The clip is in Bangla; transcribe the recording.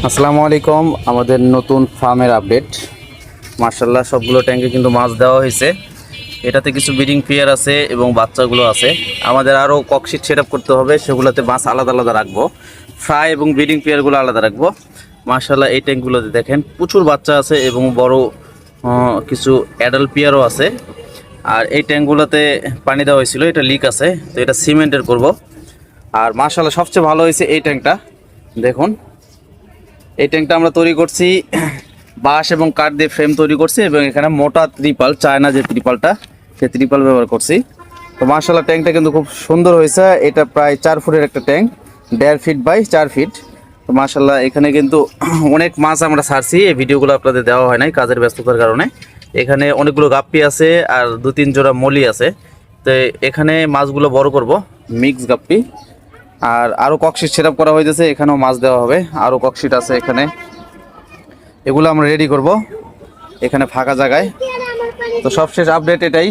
আসসালামু আলাইকুম। আমাদের নতুন ফার্মের আপডেট। মার্শাল্লাহ সবগুলো ট্যাঙ্কে কিন্তু মাছ দেওয়া হয়েছে। এটাতে কিছু ব্রিডিং পেয়ার আছে এবং বাচ্চাগুলো আছে। আমাদের আরও ককশিট সেট আপ করতে হবে, সেগুলোতে মাছ আলাদা আলাদা রাখবো। ফ্রাই এবং ব্রিডিং পেয়ারগুলো আলাদা রাখবো। মার্শাল্লাহ এই ট্যাঙ্কগুলোতে দেখেন প্রচুর বাচ্চা আছে এবং বড় কিছু অ্যাডাল্ট পেয়ারও আছে। আর এই ট্যাঙ্কগুলোতে পানি দেওয়া হয়েছিল, এটা লিক আছে, তো এটা সিমেন্টের করব। আর মার্শাল্লাহ সবচেয়ে ভালো হয়েছে এই ট্যাঙ্কটা। দেখুন এই ট্যাঙ্কটা আমরা তৈরি করছি বাঁশ এবং কাঠ দিয়ে ফ্রেম তৈরি করছি এবং এখানে মোটা ত্রিপাল, চায়না যে ত্রিপালটা, সেই ত্রিপাল ব্যবহার করছি। তো মার্শাল্লাহ ট্যাঙ্কটা কিন্তু খুব সুন্দর হয়েছে। এটা প্রায় 4 ফুটের একটা ট্যাঙ্ক, 1.5 ফিট বাই 4 ফিট। তো মার্শাল্লাহ এখানে কিন্তু অনেক মাছ আমরা ছাড়ছি। এই ভিডিওগুলো আপনাদের দেওয়া হয় নাই কাজের ব্যস্ততার কারণে। এখানে অনেকগুলো গাপ্পি আছে আর 2-3 জোড়া মলি আছে। তো এখানে মাছগুলো বড় করব, মিক্স গাপ্পি। আর আরও ককশিট সেট আপ করা হয়েছে, এখানেও মাছ দেওয়া হবে। আরও ককশিট আছে এখানে, এগুলো আমরা রেডি করব এখানে ফাঁকা জায়গায়। তো সবশেষ আপডেট এটাই।